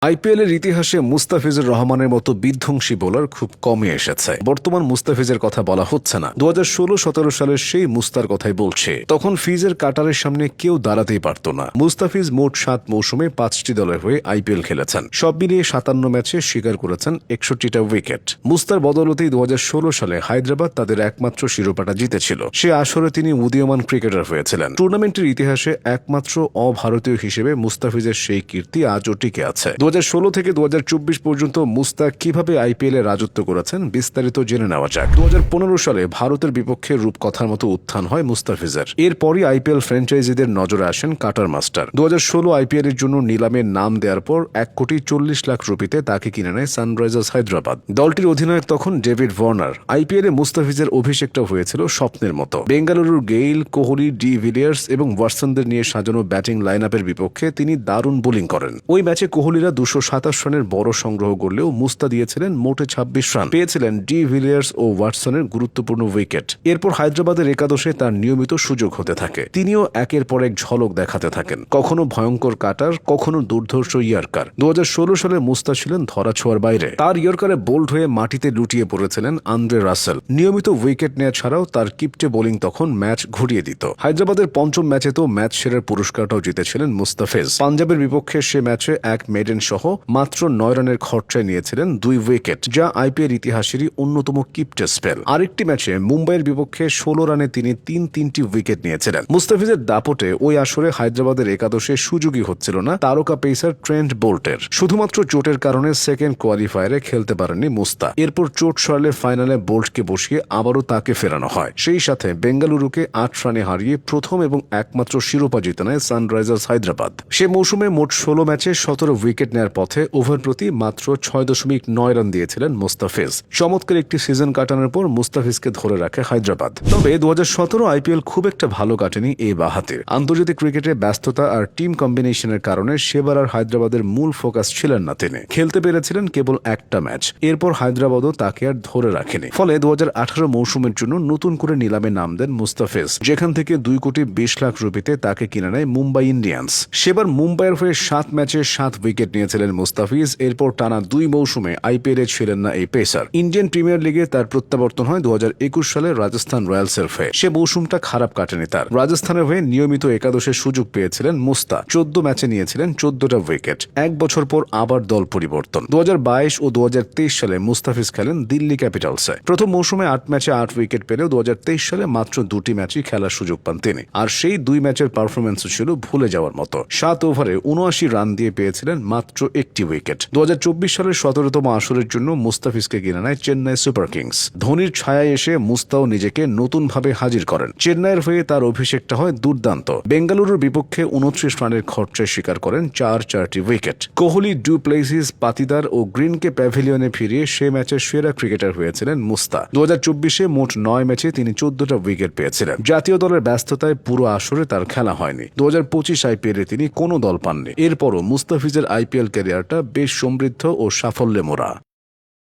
IPL এর ইতিহাসে মুস্তাফিজুর রহমানের মতো বিধ্বংসী বোলার খুব কমই এসেছে। বর্তমান মুস্তাফিজের কথা বলা হচ্ছে না, 2016-17 সালের সেই মুস্তার কথাই বলছে। তখন ফিজের কাটারের সামনে কেউ দাঁড়াতেই পারত না। মুস্তাফিজ মোট 7 মৌসুমে 5টি দলের হয়ে আইপিএল খেলেছেন। সব মিলিয়ে 57 ম্যাচে শিকার করেছেন 61টা উইকেট। মুস্তার বদৌলতেই 2016 সালে হায়দ্রাবাদ তাদের একমাত্র শিরোপাটা জিতেছিল। সে আসরে তিনি উদীয়মান ক্রিকেটার হয়েছিলেন। টুর্নামেন্টের ইতিহাসে একমাত্র অভারতীয় হিসেবে মুস্তাফিজের সেই কীর্তি আজও টিকে আছে। 2016 থেকে 2024 পর্যন্ত মুস্তাক কিভাবে আইপিএল এ রাজত্ব করেছেন বিস্তারিত জেনে নেওয়া যাক। 2015 সালে ভারতের বিপক্ষে রূপকথার মতো উত্থান হয় মুস্তাফিজের। এরপরই আইপিএল ফ্র্যাঞ্চাইজিদের নজরে আসেন কাটার মাস্টার। 2016 আইপিএল এর জন্য নিলামে নাম দেওয়ার পর 1,40,00,000 রুপিতে তাকে কিনে নেয় সানরাইজার্স হায়দ্রাবাদ। দলটির অধিনায়ক তখন ডেভিড ওয়ার্নার। আইপিএল এ মুস্তাফিজের অভিষেকটা হয়েছিল স্বপ্নের মতো। বেঙ্গালুরুর গেইল, কোহলি, ডি ভিলিয়ার্স এবং ওয়াটসনদের নিয়ে সাজানো ব্যাটিং লাইন আপের বিপক্ষে তিনি দারুণ বোলিং করেন। ওই ম্যাচে কোহলিরা 227 রানের বড় সংগ্রহ করলেও মুস্তা দিয়েছিলেন মোটে 26 রান। পেয়েছিলেন ডি ভিলিয়ার্স ও ওয়াটসনের গুরুত্বপূর্ণ উইকেট। এরপর হায়দ্রাবাদের একাদশে তার নিয়মিত সুযোগ হতে থাকে। তিনিও একের পর এক ঝলক দেখাতে থাকেন, কখনো ভয়ঙ্কর কাটার, কখনো দুর্ধর্ষ ইয়র্কার। 2016 সালে মুস্তা ছিলেন ধরাছোঁয়ার বাইরে। তার ইয়র্কারে বোল্ড হয়ে মাটিতে লুটিয়ে পড়েছিলেন আন্দ্রে রাসেল। নিয়মিত উইকেট নেওয়া ছাড়াও তার কিপটে বোলিং তখন ম্যাচ ঘুরিয়ে দিত। হায়দ্রাবাদের পঞ্চম ম্যাচে তো ম্যাচ সেরার পুরস্কারটাও জিতেছিলেন মুস্তাফিজ। পাঞ্জাবের বিপক্ষে সে ম্যাচে এক মেডেন সহ মাত্র 9 রানের খরচায় নিয়েছিলেন 2 উইকেট, যা আইপিএল ইতিহাসেরই অন্যতম কিপটে স্পেল। আরেকটি ম্যাচে মুম্বাইয়ের বিপক্ষে 16 রানে তিনি 3টি উইকেট নিয়েছিলেন। মুস্তাফিজের দাপটে ওই আসরে হায়দ্রাবাদের একাদশে সুযোগই হচ্ছিল না তারকা পেসার ট্রেন্ট বোল্টের। শুধুমাত্র চোটের কারণে সেকেন্ড কোয়ালিফায়ারে খেলতে পারেননি মুস্তা। এরপর চোট সরালে ফাইনালে বোল্টকে বসিয়ে আবারও তাকে ফেরানো হয়। সেই সাথে বেঙ্গালুরুকে 8 রানে হারিয়ে প্রথম এবং একমাত্র শিরোপা জিতে নেয় সানরাইজার্স হায়দ্রাবাদ। সে মৌসুমে মোট 16 ম্যাচে 17 উইকেট নেওয়ার পথে ওভার প্রতি মাত্র 6.9 রান দিয়েছিলেন মুস্তাফিজ। চমৎকার একটি সিজন কাটানোর পর মুস্তাফিজকে ধরে রাখে হায়দ্রাবাদ। তবে 2017 আইপিএল খুব একটা ভালো কাটেনি এই বাহাতির। আন্তর্জাতিক ক্রিকেটে ব্যস্ততা আর টিম কম্বিনেশনের কারণে সেবার আর হায়দ্রাবাদের মূল ফোকাস ছিলেন না তিনি। খেলতে পেরেছিলেন কেবল একটা ম্যাচ। এরপর হায়দ্রাবাদও তাকে আর ধরে রাখেনি। ফলে 2018 মৌসুমের জন্য নতুন করে নিলামে নাম দেন মুস্তাফিজ, যেখান থেকে 2,20,00,000 রুপিতে তাকে কিনে নেয় মুম্বাই ইন্ডিয়ান্স। সেবার মুম্বাইয়ের হয়ে 7 ম্যাচে 7 উইকেট নিয়েছিলেন মুস্তাফিজ। এরপর টানা 2 মৌসুমে আইপিএল এ ছিলেন না এই পেসার। ইন্ডিয়ান প্রিমিয়ার লিগে তার প্রত্যাবর্তন হয় 2021 সালে রাজস্থান রয়্যালসের হয়ে। সে মৌসুমটা খারাপ কাটেনি তার। রাজস্থানের হয়ে নিয়মিত একাদশের সুযোগ পেয়েছিলেন মুস্তা। 14 ম্যাচে নিয়েছিলেন 14টা উইকেট। 1 বছর পর আবার দল পরিবর্তন। 2022 ও 2023 সালে মুস্তাফিজ খেলেন দিল্লি ক্যাপিটালসে। প্রথম মৌসুমে 8 ম্যাচে 8 উইকেট পেলেও 2023 সালে মাত্র 2টি ম্যাচই খেলার সুযোগ পান তিনি। আর সেই 2 ম্যাচের পারফরমেন্সও ছিল ভুলে যাওয়ার মতো। 7 ওভারে 79 রান দিয়ে পেয়েছিলেন মাত্র 1টি উইকেট। 2024 সালের 17তম আসরের জন্য মুস্তাফিজকে কিনে নেয় চেন্নাই সুপার কিংস। ধোনির ছায়ায় এসে মুস্তাও নিজেকে নতুনভাবে হাজির করেন। চেন্নাইয়ের হয়ে তার অভিষেকটা হয় দুর্দান্ত। বেঙ্গালুরুর বিপক্ষে 29 রানের খরচায় শিকার করেন 4টি wicket. Kohli, du Plessis, Patidar ও গ্রিনকে প্যাভিলিয়নে ফিরিয়ে সে ম্যাচের সেরা ক্রিকেটার হয়েছিলেন মুস্তা। 2024-এ মোট 9 ম্যাচে তিনি 14টা উইকেট পেয়েছিলেন। জাতীয় দলের ব্যস্ততায় পুরো আসরে তার খেলা হয়নি। 2025 আইপিএলে তিনি কোনো দল পাননি। এরপরও মুস্তাফিজের আইপিএল ক্যারিয়ারটা বেশ সমৃদ্ধ ও সাফল্যে মোড়া।